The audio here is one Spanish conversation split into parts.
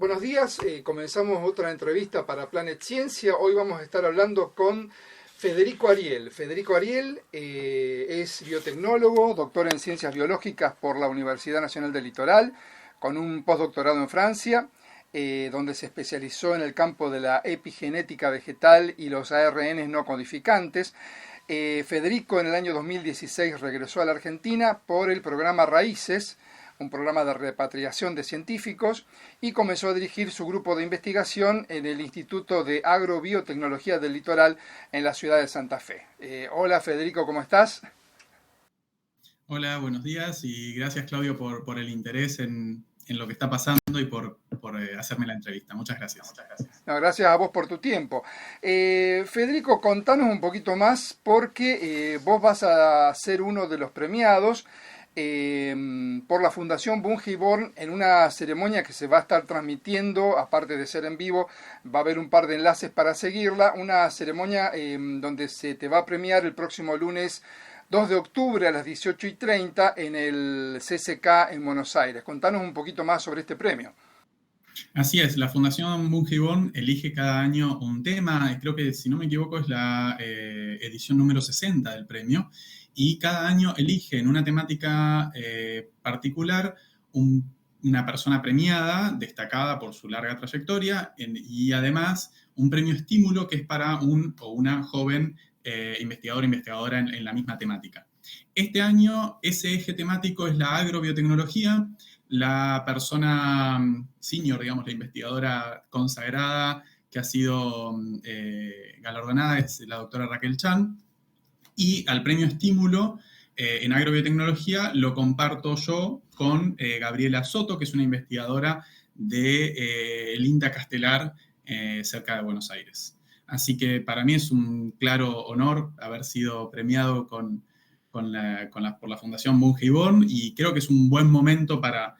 Buenos días, comenzamos otra entrevista para Planet Ciencia. Hoy vamos a estar hablando con Federico Ariel. Federico Ariel es biotecnólogo, doctor en Ciencias Biológicas por la Universidad Nacional del Litoral, con un postdoctorado en Francia, donde se especializó en el campo de la epigenética vegetal y los ARN no codificantes. Federico en el año 2016 regresó a la Argentina por el programa Raíces, un programa de repatriación de científicos, y comenzó a dirigir su grupo de investigación en el Instituto de Agrobiotecnología del Litoral en la ciudad de Santa Fe. Hola Federico, ¿cómo estás? Hola, buenos días y gracias Claudio por el interés en lo que está pasando y por hacerme la entrevista. Muchas gracias. Muchas gracias. No, gracias a vos por tu tiempo. Federico, contanos un poquito más porque vos vas a ser uno de los premiados por la Fundación Bungeborn en una ceremonia que se va a estar transmitiendo, aparte de ser en vivo, va a haber un par de enlaces para seguirla, una ceremonia donde se te va a premiar el próximo lunes 2 de octubre a las 18:30 en el CCK en Buenos Aires. Contanos un poquito más sobre este premio. Así es, la Fundación Bungeborn elige cada año un tema, creo que si no me equivoco es la edición número 60 del premio, y cada año elige en una temática particular una persona premiada, destacada por su larga trayectoria, y además un premio estímulo que es para un o una joven investigador o investigadora en la misma temática. Este año ese eje temático es la agrobiotecnología. La persona senior, digamos, la investigadora consagrada que ha sido galardonada es la doctora Raquel Chan. Y al premio estímulo en agrobiotecnología lo comparto yo con Gabriela Soto, que es una investigadora del INTA Castelar cerca de Buenos Aires. Así que para mí es un claro honor haber sido premiado por la Fundación Bungeborn, y creo que es un buen momento para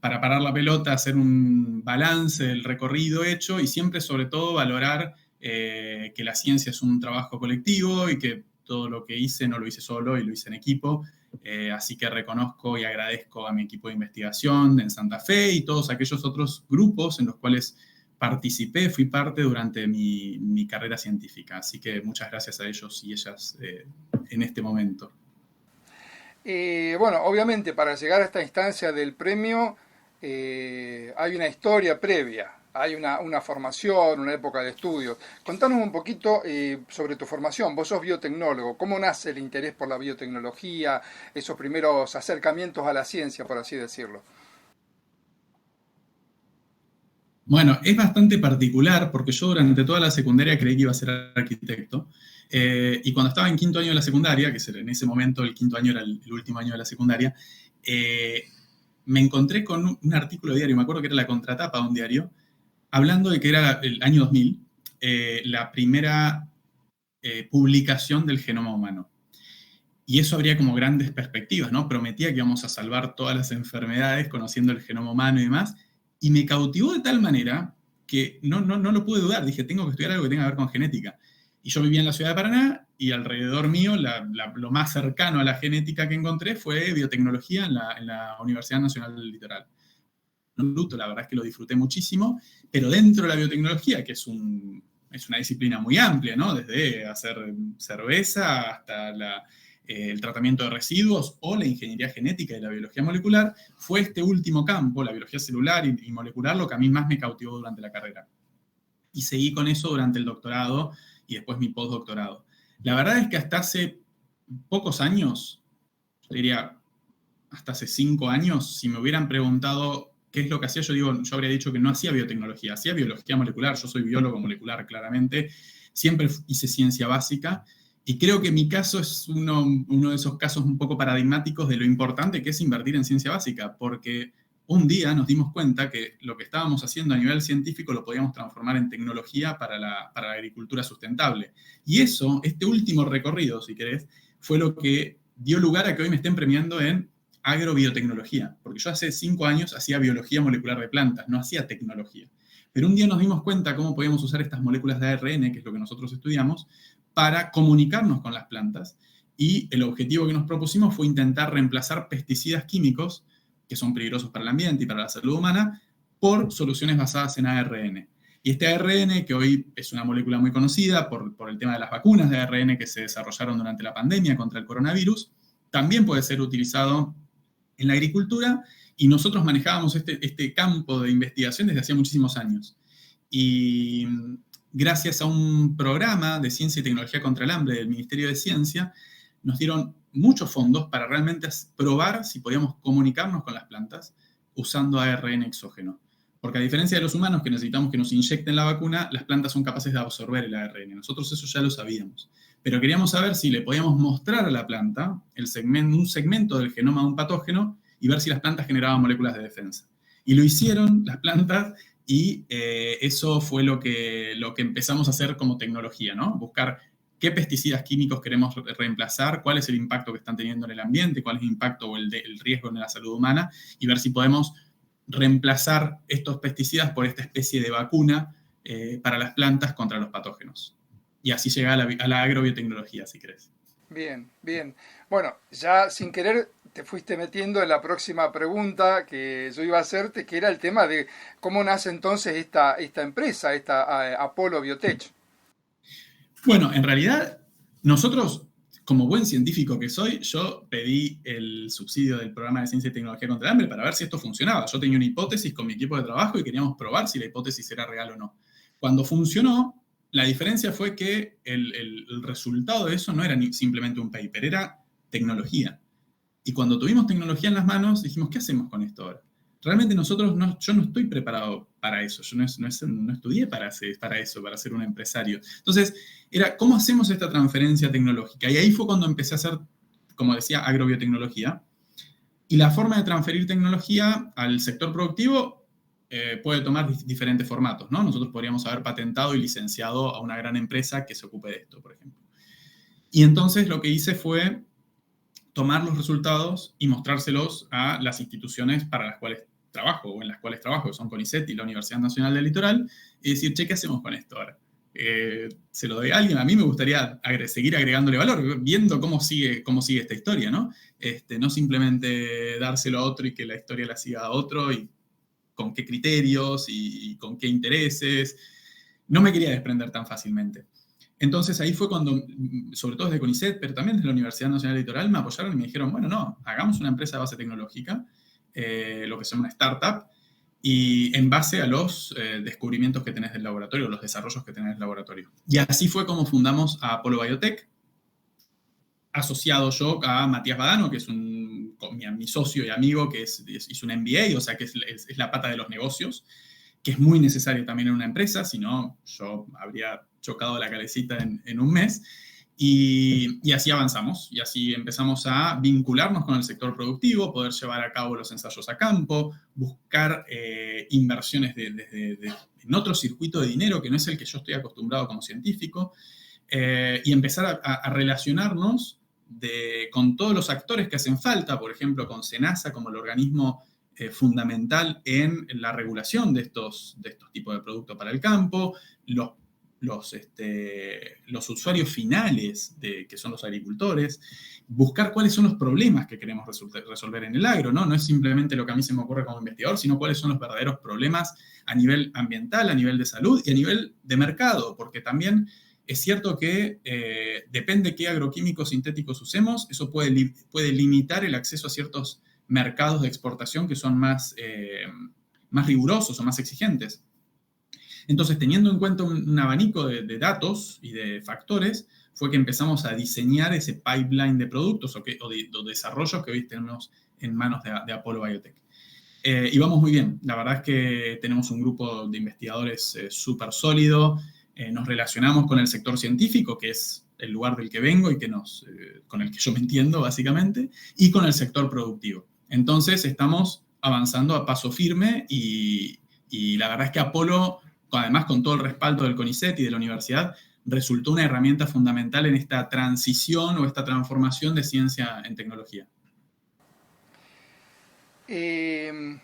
parar la pelota, hacer un balance del recorrido hecho y siempre, sobre todo, valorar que la ciencia es un trabajo colectivo y que todo lo que hice no lo hice solo y lo hice en equipo. Así que reconozco y agradezco a mi equipo de investigación en Santa Fe y todos aquellos otros grupos en los cuales participé, fui parte durante mi carrera científica. Así que muchas gracias a ellos y ellas en este momento. Bueno, obviamente para llegar a esta instancia del premio hay una historia previa, hay una formación, una época de estudio. Contanos un poquito sobre tu formación. Vos sos biotecnólogo. ¿Cómo nace el interés por la biotecnología, esos primeros acercamientos a la ciencia, por así decirlo? Bueno, es bastante particular porque yo durante toda la secundaria creí que iba a ser arquitecto. Y cuando estaba en quinto año de la secundaria, que en ese momento el quinto año era el último año de la secundaria, me encontré con un artículo de diario, me acuerdo que era la contratapa de un diario, hablando de que era el año 2000, la primera publicación del genoma humano. Y eso habría como grandes perspectivas, ¿no? Prometía que íbamos a salvar todas las enfermedades conociendo el genoma humano y demás. Y me cautivó de tal manera que no lo pude dudar. Dije, tengo que estudiar algo que tenga que ver con genética. Y yo vivía en la ciudad de Paraná y alrededor mío lo más cercano a la genética que encontré fue biotecnología en la Universidad Nacional del Litoral. La verdad es que lo disfruté muchísimo, pero dentro de la biotecnología, que es una disciplina muy amplia, ¿no? Desde hacer cerveza hasta el tratamiento de residuos o la ingeniería genética y la biología molecular, fue este último campo, la biología celular y molecular, lo que a mí más me cautivó durante la carrera. Y seguí con eso durante el doctorado y después mi postdoctorado. La verdad es que hasta hace pocos años, yo diría hasta hace 5 años, si me hubieran preguntado qué es lo que hacía, yo habría dicho que no hacía biotecnología, hacía biología molecular. Yo soy biólogo molecular, claramente. Siempre hice ciencia básica. Y creo que mi caso es uno de esos casos un poco paradigmáticos de lo importante que es invertir en ciencia básica, porque un día nos dimos cuenta que lo que estábamos haciendo a nivel científico lo podíamos transformar en tecnología para la agricultura sustentable. Y eso, este último recorrido, si querés, fue lo que dio lugar a que hoy me estén premiando en agrobiotecnología, porque yo hace 5 años hacía biología molecular de plantas, no hacía tecnología. Pero un día nos dimos cuenta cómo podíamos usar estas moléculas de ARN, que es lo que nosotros estudiamos, para comunicarnos con las plantas, y el objetivo que nos propusimos fue intentar reemplazar pesticidas químicos, que son peligrosos para el ambiente y para la salud humana, por soluciones basadas en ARN. Y este ARN, que hoy es una molécula muy conocida por el tema de las vacunas de ARN que se desarrollaron durante la pandemia contra el coronavirus, también puede ser utilizado en la agricultura, y nosotros manejábamos este campo de investigación desde hacía muchísimos años. Y gracias a un programa de ciencia y tecnología contra el hambre del Ministerio de Ciencia, nos dieron muchos fondos para realmente probar si podíamos comunicarnos con las plantas usando ARN exógeno. Porque a diferencia de los humanos que necesitamos que nos inyecten la vacuna, las plantas son capaces de absorber el ARN. Nosotros eso ya lo sabíamos. Pero queríamos saber si le podíamos mostrar a la planta un segmento del genoma de un patógeno y ver si las plantas generaban moléculas de defensa. Y lo hicieron las plantas, y eso fue lo que empezamos a hacer como tecnología, ¿no? Buscar qué pesticidas químicos queremos reemplazar, cuál es el impacto que están teniendo en el ambiente, cuál es el impacto o el riesgo en la salud humana, y ver si podemos reemplazar estos pesticidas por esta especie de vacuna para las plantas contra los patógenos. Y así llega a la agrobiotecnología, si querés. Bien, bien. Bueno, ya sin querer te fuiste metiendo en la próxima pregunta que yo iba a hacerte, que era el tema de cómo nace entonces esta empresa, esta Apollo Biotech. Bueno, en realidad, nosotros, como buen científico que soy, yo pedí el subsidio del programa de ciencia y tecnología contra el hambre para ver si esto funcionaba. Yo tenía una hipótesis con mi equipo de trabajo y queríamos probar si la hipótesis era real o no. Cuando funcionó, la diferencia fue que el resultado de eso no era simplemente un paper, era tecnología. Y cuando tuvimos tecnología en las manos, dijimos, ¿qué hacemos con esto ahora? Realmente yo no estoy preparado para eso, yo no estudié para eso, para ser un empresario. Entonces, era, ¿cómo hacemos esta transferencia tecnológica? Y ahí fue cuando empecé a hacer, como decía, agrobiotecnología. Y la forma de transferir tecnología al sector productivo puede tomar diferentes formatos, ¿no? Nosotros podríamos haber patentado y licenciado a una gran empresa que se ocupe de esto, por ejemplo. Y entonces lo que hice fue tomar los resultados y mostrárselos a las instituciones para las cuales trabajo, o en las cuales trabajo, que son CONICET y la Universidad Nacional del Litoral, y decir, che, ¿qué hacemos con esto ahora? Se lo doy a alguien, a mí me gustaría seguir agregándole valor, viendo cómo sigue esta historia, ¿no? No simplemente dárselo a otro y que la historia la siga a otro, y con qué criterios y con qué intereses. No me quería desprender tan fácilmente. Entonces ahí fue cuando, sobre todo desde CONICET, pero también desde la Universidad Nacional del Litoral, me apoyaron y me dijeron, bueno, no, hagamos una empresa de base tecnológica, lo que se llama una startup, y en base a los descubrimientos que tenés del laboratorio, los desarrollos que tenés del laboratorio. Y así fue como fundamos a Apollo Biotech, asociado yo a Matías Badano, que es mi socio y amigo, que hizo un MBA, o sea, que es la pata de los negocios, que es muy necesario también en una empresa, si no, yo habría chocado la cabecita en un mes. Y así avanzamos, y así empezamos a vincularnos con el sector productivo, poder llevar a cabo los ensayos a campo, buscar inversiones en otro circuito de dinero que no es el que yo estoy acostumbrado como científico, y empezar a relacionarnos con todos los actores que hacen falta, por ejemplo, con SENASA como el organismo fundamental en la regulación de estos tipos de productos para el campo, los usuarios finales, que son los agricultores, buscar cuáles son los problemas que queremos resolver en el agro, ¿no? No es simplemente lo que a mí se me ocurre como investigador, sino cuáles son los verdaderos problemas a nivel ambiental, a nivel de salud y a nivel de mercado, porque también es cierto que depende qué agroquímicos sintéticos usemos, eso puede limitar el acceso a ciertos mercados de exportación que son más rigurosos o más exigentes. Entonces, teniendo en cuenta un abanico de datos y de factores, fue que empezamos a diseñar ese pipeline de productos o de desarrollos que hoy tenemos en manos de Apollo Biotech. Y vamos muy bien. La verdad es que tenemos un grupo de investigadores súper sólido. Nos relacionamos con el sector científico, que es el lugar del que vengo y con el que yo me entiendo, básicamente, y con el sector productivo. Entonces, estamos avanzando a paso firme y la verdad es que Apollo, además con todo el respaldo del CONICET y de la universidad, resultó una herramienta fundamental en esta transición o esta transformación de ciencia en tecnología. ¿Qué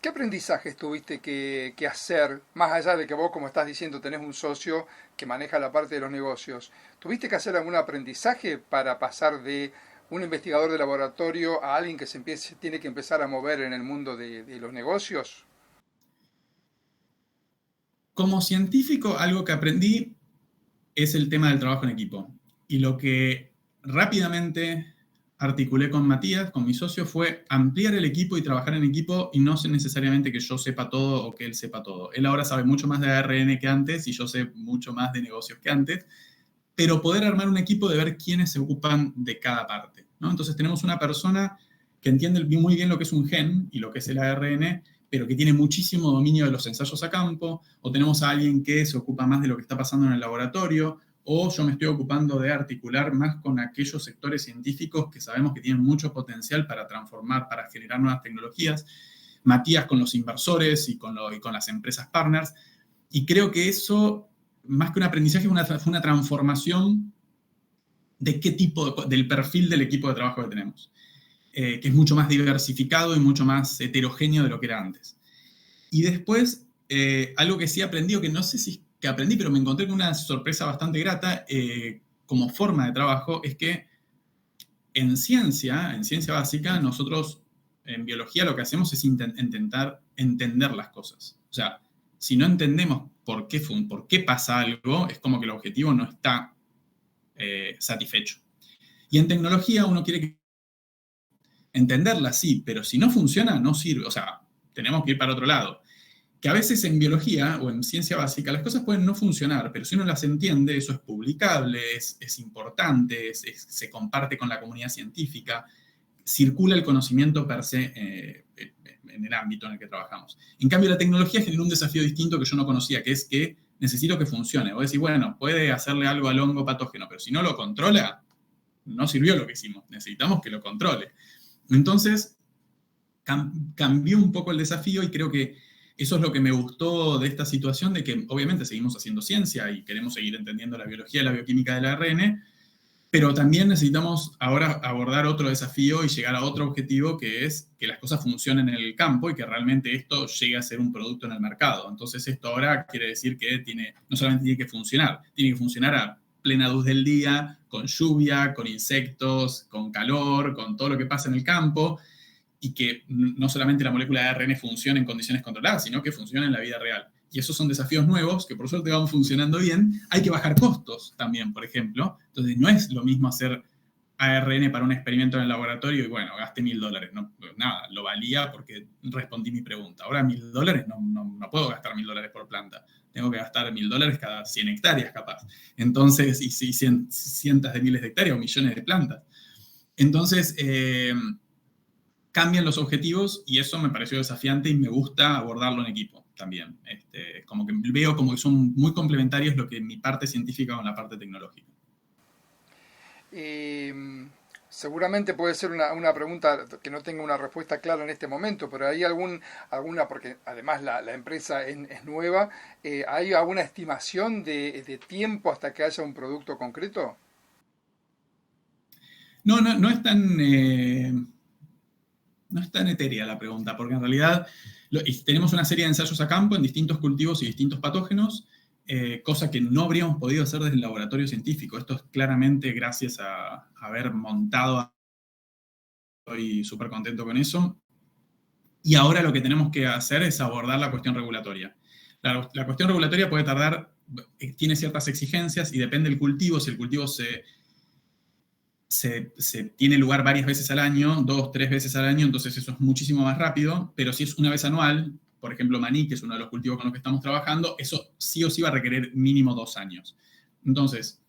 aprendizajes tuviste que hacer, más allá de que vos, como estás diciendo, tenés un socio que maneja la parte de los negocios? ¿Tuviste que hacer algún aprendizaje para pasar de un investigador de laboratorio a alguien que tiene que empezar a mover en el mundo de los negocios? Como científico, algo que aprendí es el tema del trabajo en equipo. Y lo que rápidamente articulé con Matías, con mi socio, fue ampliar el equipo y trabajar en equipo, y no sé necesariamente que yo sepa todo o que él sepa todo. Él ahora sabe mucho más de ARN que antes y yo sé mucho más de negocios que antes, pero poder armar un equipo de ver quiénes se ocupan de cada parte, ¿no? Entonces tenemos una persona que entiende muy bien lo que es un gen y lo que es el ARN, pero que tiene muchísimo dominio de los ensayos a campo, o tenemos a alguien que se ocupa más de lo que está pasando en el laboratorio, o yo me estoy ocupando de articular más con aquellos sectores científicos que sabemos que tienen mucho potencial para transformar, para generar nuevas tecnologías, Matías con los inversores y con las empresas partners, y creo que eso, más que un aprendizaje, fue una transformación de qué tipo, del perfil del equipo de trabajo que tenemos. Que es mucho más diversificado y mucho más heterogéneo de lo que era antes. Y después, algo que sí aprendí, o que no sé si es que aprendí, pero me encontré con una sorpresa bastante grata como forma de trabajo, es que en ciencia básica, nosotros en biología lo que hacemos es intentar entender las cosas. O sea, si no entendemos por qué pasa algo, es como que el objetivo no está satisfecho. Y en tecnología uno quiere que entenderla, sí, pero si no funciona, no sirve. O sea, tenemos que ir para otro lado. Que a veces en biología o en ciencia básica las cosas pueden no funcionar, pero si uno las entiende, eso es publicable, es importante, se comparte con la comunidad científica, circula el conocimiento per se en el ámbito en el que trabajamos. En cambio, la tecnología genera un desafío distinto que yo no conocía, que es que necesito que funcione. Vos decís, bueno, puede hacerle algo al hongo patógeno, pero si no lo controla, no sirvió lo que hicimos. Necesitamos que lo controle. Entonces, cambió un poco el desafío, y creo que eso es lo que me gustó de esta situación, de que obviamente seguimos haciendo ciencia y queremos seguir entendiendo la biología y la bioquímica del ARN, pero también necesitamos ahora abordar otro desafío y llegar a otro objetivo, que es que las cosas funcionen en el campo y que realmente esto llegue a ser un producto en el mercado. Entonces esto ahora quiere decir que no solamente tiene que funcionar a plena luz del día, con lluvia, con insectos, con calor, con todo lo que pasa en el campo, y que no solamente la molécula de ARN funcione en condiciones controladas, sino que funcione en la vida real. Y esos son desafíos nuevos que por suerte van funcionando bien. Hay que bajar costos también, por ejemplo. Entonces no es lo mismo hacer ARN para un experimento en el laboratorio y bueno, gasté $1.000. No, nada, lo valía porque respondí mi pregunta. Ahora $1.000 no puedo gastar $1.000 por planta. Tengo que gastar $1.000 cada 100 hectáreas capaz. Entonces, y cientos de miles de hectáreas o millones de plantas. Entonces, cambian los objetivos, y eso me pareció desafiante y me gusta abordarlo en equipo también. Como que veo como que son muy complementarios lo que mi parte científica con la parte tecnológica. Seguramente puede ser una pregunta que no tenga una respuesta clara en este momento, pero ¿hay alguna, porque además la empresa es nueva, ¿hay alguna estimación de tiempo hasta que haya un producto concreto? No es tan... No es tan etérea la pregunta, porque en realidad tenemos una serie de ensayos a campo en distintos cultivos y distintos patógenos, cosa que no habríamos podido hacer desde el laboratorio científico. Esto es claramente gracias a haber montado. Estoy súper contento con eso. Y ahora lo que tenemos que hacer es abordar la cuestión regulatoria. La cuestión regulatoria puede tardar, tiene ciertas exigencias y depende del cultivo. Si el cultivo se tiene lugar varias veces al año, 2, 3 veces al año, entonces eso es muchísimo más rápido, pero si es una vez anual, por ejemplo maní, que es uno de los cultivos con los que estamos trabajando, eso sí o sí va a requerir mínimo 2 años. Entonces,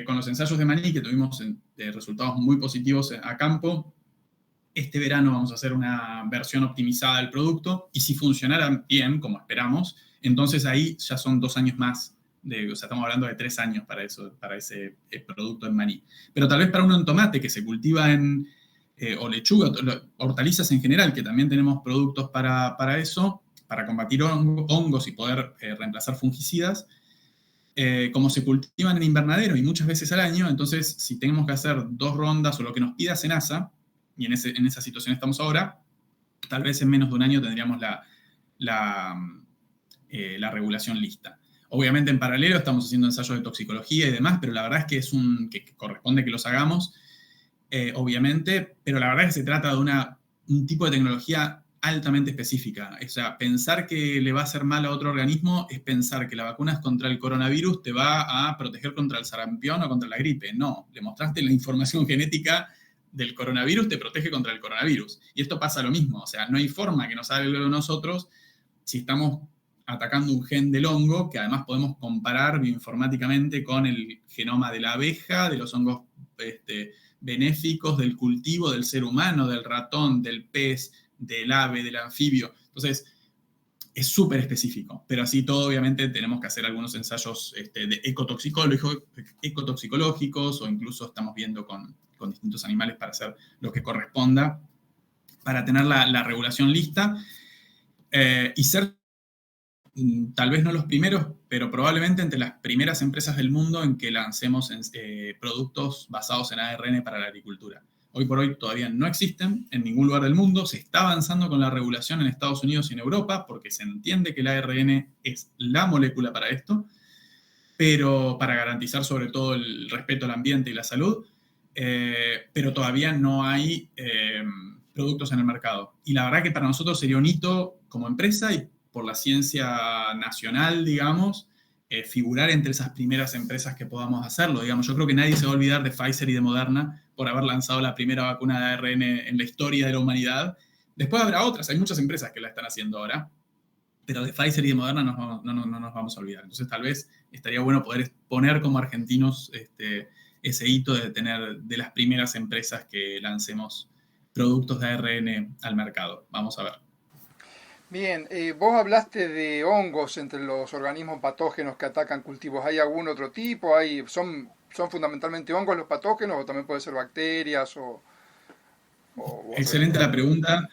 con los ensayos de maní, que tuvimos resultados muy positivos a campo, este verano vamos a hacer una versión optimizada del producto, y si funcionara bien, como esperamos, entonces ahí ya son 2 años más. O sea, estamos hablando de 3 años para ese producto en maní. Pero tal vez para uno en tomate, que se cultiva o lechuga, hortalizas en general, que también tenemos productos para eso, para combatir hongos y poder reemplazar fungicidas, como se cultivan en invernadero y muchas veces al año, entonces si tenemos que hacer 2 rondas o lo que nos pida SENASA, y en esa situación estamos ahora, tal vez en menos de un año tendríamos la regulación lista. Obviamente en paralelo estamos haciendo ensayos de toxicología y demás, pero la verdad es que corresponde que los hagamos, obviamente, pero la verdad es que se trata de un tipo de tecnología altamente específica. O sea, pensar que le va a hacer mal a otro organismo es pensar que la vacuna contra el coronavirus te va a proteger contra el sarampión o contra la gripe. No, le mostraste la información genética del coronavirus, te protege contra el coronavirus. Y esto pasa lo mismo, o sea, no hay forma que nos salga de nosotros si estamos atacando un gen del hongo, que además podemos comparar bioinformáticamente con el genoma de la abeja, de los hongos benéficos, del cultivo, del ser humano, del ratón, del pez, del ave, del anfibio. Entonces, es súper específico, pero así todo, obviamente, tenemos que hacer algunos ensayos de ecotoxicológicos, o incluso estamos viendo con distintos animales para hacer lo que corresponda, para tener la regulación lista y ser tal vez no los primeros, pero probablemente entre las primeras empresas del mundo en que lancemos productos basados en ARN para la agricultura. Hoy por hoy todavía no existen en ningún lugar del mundo. Se está avanzando con la regulación en Estados Unidos y en Europa porque se entiende que el ARN es la molécula para esto, pero para garantizar sobre todo el respeto al ambiente y la salud, pero todavía no hay productos en el mercado. Y la verdad que para nosotros sería un hito como empresa y por la ciencia nacional, digamos, figurar entre esas primeras empresas que podamos hacerlo. Digamos, yo creo que nadie se va a olvidar de Pfizer y de Moderna por haber lanzado la primera vacuna de ARN en la historia de la humanidad. Después habrá otras, hay muchas empresas que la están haciendo ahora, pero de Pfizer y de Moderna no nos vamos a olvidar. Entonces tal vez estaría bueno poder poner como argentinos ese hito de tener de las primeras empresas que lancemos productos de ARN al mercado. Vamos a ver. Bien, vos hablaste de hongos entre los organismos patógenos que atacan cultivos. ¿Hay algún otro tipo? ¿Son fundamentalmente hongos los patógenos o también puede ser bacterias o otro Excelente tipo? la pregunta.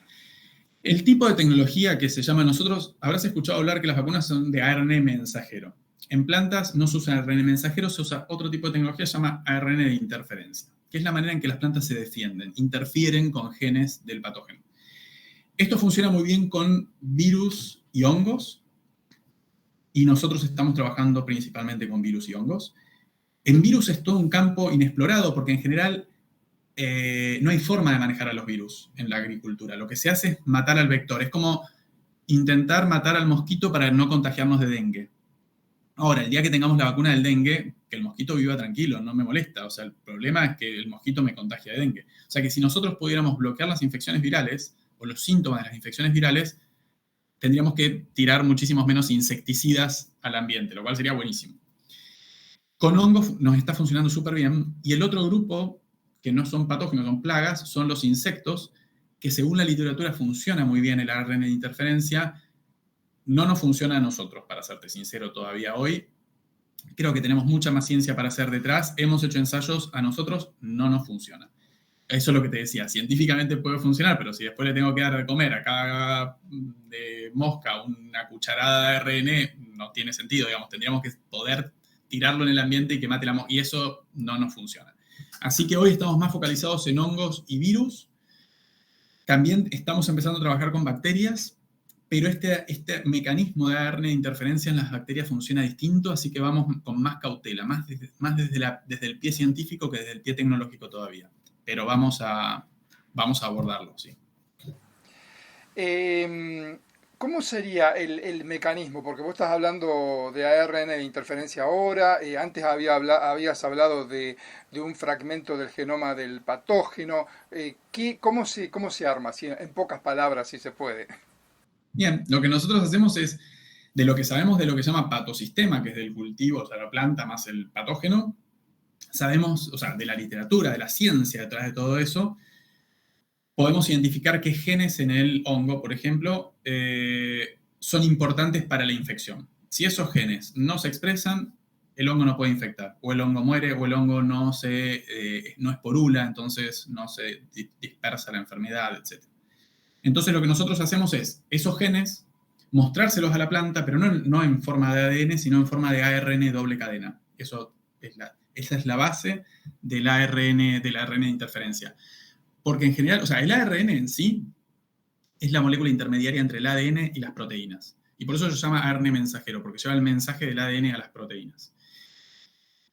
El tipo de tecnología que se llama nosotros, habrás escuchado hablar que las vacunas son de ARN mensajero. En plantas no se usa ARN mensajero, se usa otro tipo de tecnología que se llama ARN de interferencia, que es la manera en que las plantas se defienden, interfieren con genes del patógeno. Esto funciona muy bien con virus y hongos, y nosotros estamos trabajando principalmente con virus y hongos. En virus es todo un campo inexplorado, porque en general no hay forma de manejar a los virus en la agricultura. Lo que se hace es matar al vector. Es como intentar matar al mosquito para no contagiarnos de dengue. Ahora, el día que tengamos la vacuna del dengue, que el mosquito viva tranquilo, no me molesta. O sea, el problema es que el mosquito me contagia de dengue. O sea, que si nosotros pudiéramos bloquear las infecciones virales o los síntomas de las infecciones virales, tendríamos que tirar muchísimos menos insecticidas al ambiente, lo cual sería buenísimo. Con hongos nos está funcionando súper bien. Y el otro grupo, que no son patógenos, son plagas, son los insectos, que según la literatura funciona muy bien el ARN de interferencia. No nos funciona a nosotros, para serte sincero, todavía hoy. Creo que tenemos mucha más ciencia para hacer detrás. Hemos hecho ensayos, a nosotros no nos funciona. Eso es lo que te decía, científicamente puede funcionar, pero si después le tengo que dar de comer a cada mosca una cucharada de ARN, no tiene sentido, digamos, tendríamos que poder tirarlo en el ambiente y que mate la mosca, y eso no nos funciona. Así que hoy estamos más focalizados en hongos y virus. También estamos empezando a trabajar con bacterias, pero este mecanismo de ARN de interferencia en las bacterias funciona distinto, así que vamos con más cautela, más desde el pie científico que desde el pie tecnológico todavía. Pero vamos a abordarlo, sí. ¿Cómo sería el mecanismo? Porque vos estás hablando de ARN de interferencia ahora, antes habías hablado de un fragmento del genoma del patógeno. ¿Cómo se arma? En pocas palabras, si se puede. Bien, lo que nosotros hacemos es, de lo que sabemos de lo que se llama patosistema, que es del cultivo, o sea, la planta más el patógeno, sabemos, o sea, de la literatura, de la ciencia detrás de todo eso, podemos identificar qué genes en el hongo, por ejemplo, son importantes para la infección. Si esos genes no se expresan, el hongo no puede infectar, o el hongo muere, o el hongo no esporula, entonces no se dispersa la enfermedad, etc. Entonces lo que nosotros hacemos es, esos genes, mostrárselos a la planta, pero no en forma de ADN, sino en forma de ARN doble cadena. Esa es la base del ARN de interferencia. Porque en general, o sea, el ARN en sí es la molécula intermediaria entre el ADN y las proteínas. Y por eso se llama ARN mensajero, porque lleva el mensaje del ADN a las proteínas.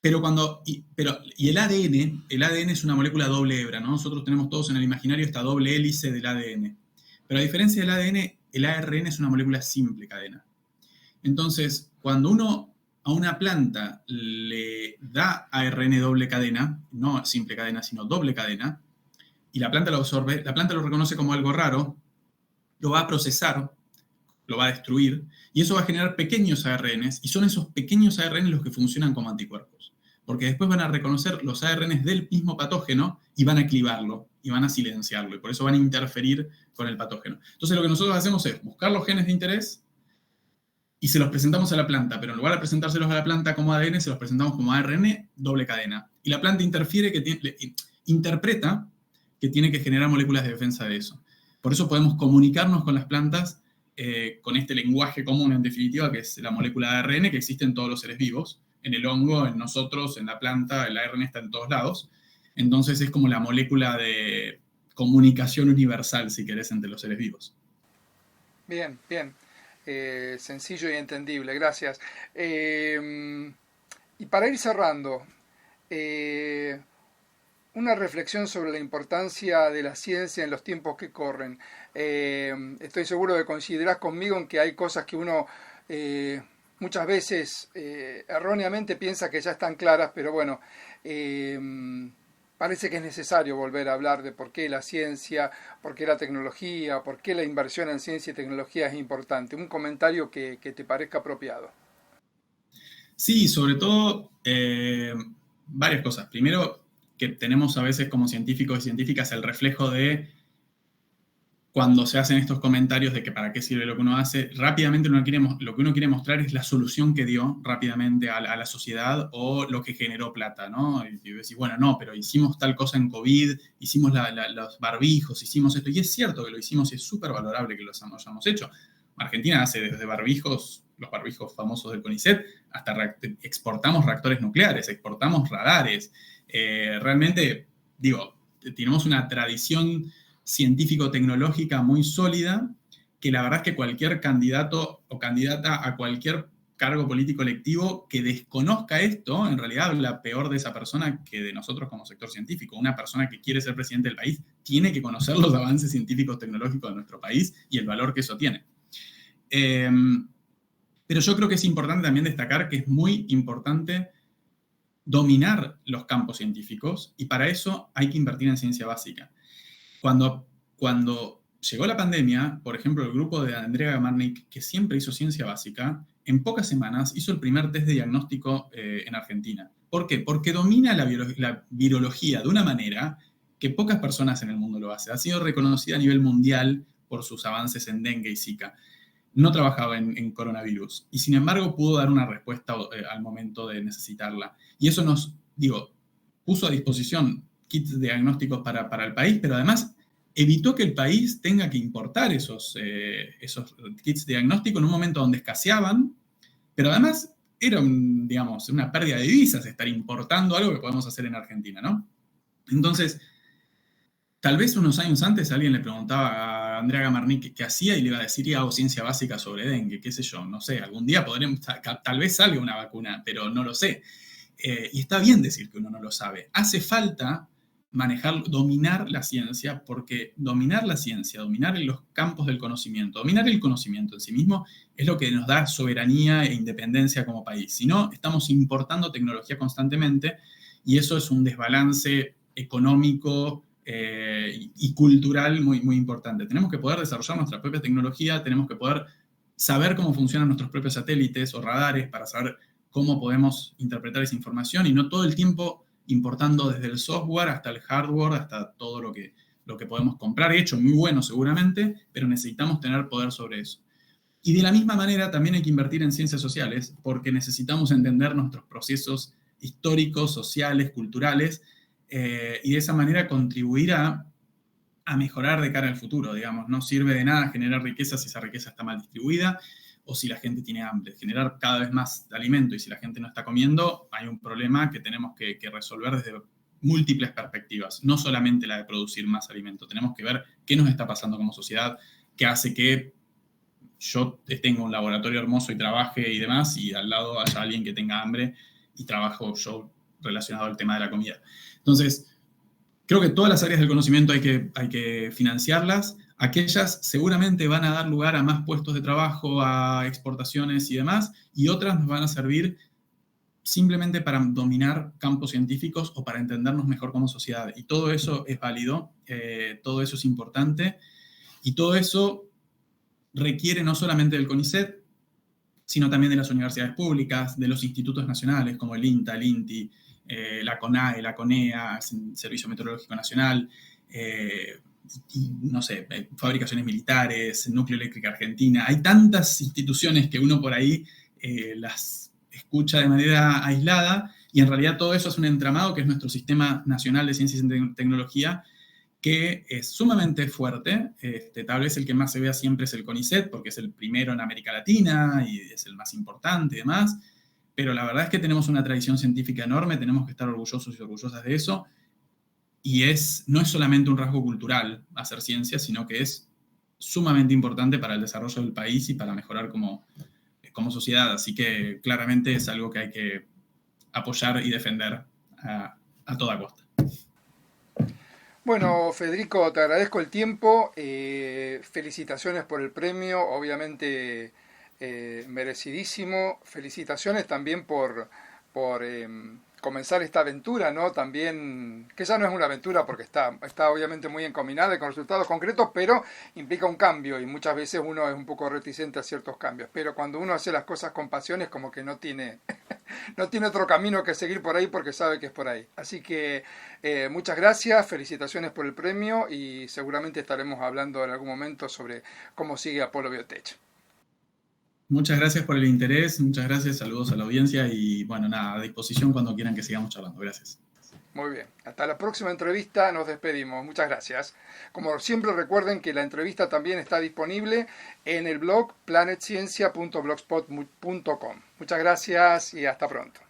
Y el ADN es una molécula doble hebra, ¿no? Nosotros tenemos todos en el imaginario esta doble hélice del ADN. Pero a diferencia del ADN, el ARN es una molécula simple cadena. Entonces, cuando uno a una planta le da ARN doble cadena, no simple cadena, sino doble cadena, y la planta lo absorbe, la planta lo reconoce como algo raro, lo va a procesar, lo va a destruir, y eso va a generar pequeños ARNs, y son esos pequeños ARNs los que funcionan como anticuerpos. Porque después van a reconocer los ARNs del mismo patógeno y van a clivarlo, y van a silenciarlo, y por eso van a interferir con el patógeno. Entonces lo que nosotros hacemos es buscar los genes de interés y se los presentamos a la planta, pero en lugar de presentárselos a la planta como ADN, se los presentamos como ARN doble cadena. Y la planta interpreta que tiene que generar moléculas de defensa de eso. Por eso podemos comunicarnos con las plantas con este lenguaje común, en definitiva, que es la molécula de ARN que existe en todos los seres vivos. En el hongo, en nosotros, en la planta, el ARN está en todos lados. Entonces es como la molécula de comunicación universal, si querés, entre los seres vivos. Bien, bien. Sencillo y entendible, gracias. Y para ir cerrando, una reflexión sobre la importancia de la ciencia en los tiempos que corren. Estoy seguro de que coincidirás conmigo en que hay cosas que uno muchas veces erróneamente piensa que ya están claras, pero bueno, parece que es necesario volver a hablar de por qué la ciencia, por qué la tecnología, por qué la inversión en ciencia y tecnología es importante. Un comentario que te parezca apropiado. Sí, sobre todo varias cosas. Primero, que tenemos a veces como científicos y científicas el reflejo de cuando se hacen estos comentarios de que para qué sirve lo que uno hace, rápidamente lo que uno quiere mostrar es la solución que dio rápidamente a la sociedad o lo que generó plata, ¿no? Y decís, bueno, no, pero hicimos tal cosa en COVID, hicimos los barbijos, hicimos esto, y es cierto que lo hicimos y es súper valorable que lo hayamos hecho. Argentina hace desde barbijos, los barbijos famosos del CONICET, hasta exportamos reactores nucleares, exportamos radares. Realmente, digo, tenemos una tradición científico-tecnológica muy sólida, que la verdad es que cualquier candidato o candidata a cualquier cargo político electivo que desconozca esto, en realidad habla peor de esa persona que de nosotros como sector científico. Una persona que quiere ser presidente del país tiene que conocer los avances científicos tecnológicos de nuestro país y el valor que eso tiene. Pero yo creo que es importante también destacar que es muy importante dominar los campos científicos y para eso hay que invertir en ciencia básica. Cuando llegó la pandemia, por ejemplo, el grupo de Andrea Gamarnik, que siempre hizo ciencia básica, en pocas semanas hizo el primer test de diagnóstico en Argentina. ¿Por qué? Porque domina la virología de una manera que pocas personas en el mundo lo hacen. Ha sido reconocida a nivel mundial por sus avances en dengue y Zika. No trabajaba en coronavirus y sin embargo pudo dar una respuesta al momento de necesitarla. Y eso nos, puso a disposición kits diagnósticos para el país, pero además evitó que el país tenga que importar esos kits diagnósticos en un momento donde escaseaban, pero además era una pérdida de divisas estar importando algo que podemos hacer en Argentina, ¿no? Entonces, tal vez unos años antes alguien le preguntaba a Andrea Gamarnik qué hacía y le iba a decir, hago ciencia básica sobre dengue, qué sé yo, no sé, algún día tal vez salga una vacuna, pero no lo sé. Y está bien decir que uno no lo sabe. Hace falta dominar la ciencia, porque dominar la ciencia, dominar los campos del conocimiento, dominar el conocimiento en sí mismo es lo que nos da soberanía e independencia como país. Si no, estamos importando tecnología constantemente y eso es un desbalance económico y cultural muy, muy importante. Tenemos que poder desarrollar nuestra propia tecnología, tenemos que poder saber cómo funcionan nuestros propios satélites o radares para saber cómo podemos interpretar esa información y no todo el tiempo importando desde el software hasta el hardware, hasta todo lo que podemos comprar, hecho muy bueno seguramente, pero necesitamos tener poder sobre eso. Y de la misma manera también hay que invertir en ciencias sociales, porque necesitamos entender nuestros procesos históricos, sociales, culturales, y de esa manera contribuir a mejorar de cara al futuro, digamos. No sirve de nada generar riqueza si esa riqueza está mal distribuida, o si la gente tiene hambre. Generar cada vez más alimento y si la gente no está comiendo, hay un problema que tenemos que resolver desde múltiples perspectivas, no solamente la de producir más alimento. Tenemos que ver qué nos está pasando como sociedad, qué hace que yo tenga un laboratorio hermoso y trabaje y demás, y al lado haya alguien que tenga hambre y trabajo yo relacionado al tema de la comida. Entonces, creo que todas las áreas del conocimiento hay que financiarlas, Aquellas seguramente van a dar lugar a más puestos de trabajo, a exportaciones y demás, y otras nos van a servir simplemente para dominar campos científicos o para entendernos mejor como sociedad. Y todo eso es válido, todo eso es importante, y todo eso requiere no solamente del CONICET, sino también de las universidades públicas, de los institutos nacionales como el INTA, el INTI, la CONAE, la CONEA, el Servicio Meteorológico Nacional, y, no sé, fabricaciones militares, Núcleo Eléctrica Argentina. Hay tantas instituciones que uno por ahí las escucha de manera aislada, y en realidad todo eso es un entramado que es nuestro Sistema Nacional de Ciencias y Tecnología, que es sumamente fuerte. Tal vez el que más se vea siempre es el CONICET, porque es el primero en América Latina y es el más importante y demás, pero la verdad es que tenemos una tradición científica enorme, tenemos que estar orgullosos y orgullosas de eso, y no es solamente un rasgo cultural hacer ciencia, sino que es sumamente importante para el desarrollo del país y para mejorar como sociedad. Así que claramente es algo que hay que apoyar y defender a toda costa. Bueno, Federico, te agradezco el tiempo. Felicitaciones por el premio, obviamente merecidísimo. Felicitaciones también por comenzar esta aventura, ¿no? También, que ya no es una aventura porque está obviamente muy encaminada y con resultados concretos, pero implica un cambio y muchas veces uno es un poco reticente a ciertos cambios. Pero cuando uno hace las cosas con pasión es como que no tiene otro camino que seguir por ahí porque sabe que es por ahí. Así que muchas gracias, felicitaciones por el premio y seguramente estaremos hablando en algún momento sobre cómo sigue Apolo Biotech. Muchas gracias por el interés, muchas gracias, saludos a la audiencia y bueno, nada, a disposición cuando quieran que sigamos charlando. Gracias. Muy bien, hasta la próxima entrevista, nos despedimos, muchas gracias. Como siempre recuerden que la entrevista también está disponible en el blog planetciencia.blogspot.com. Muchas gracias y hasta pronto.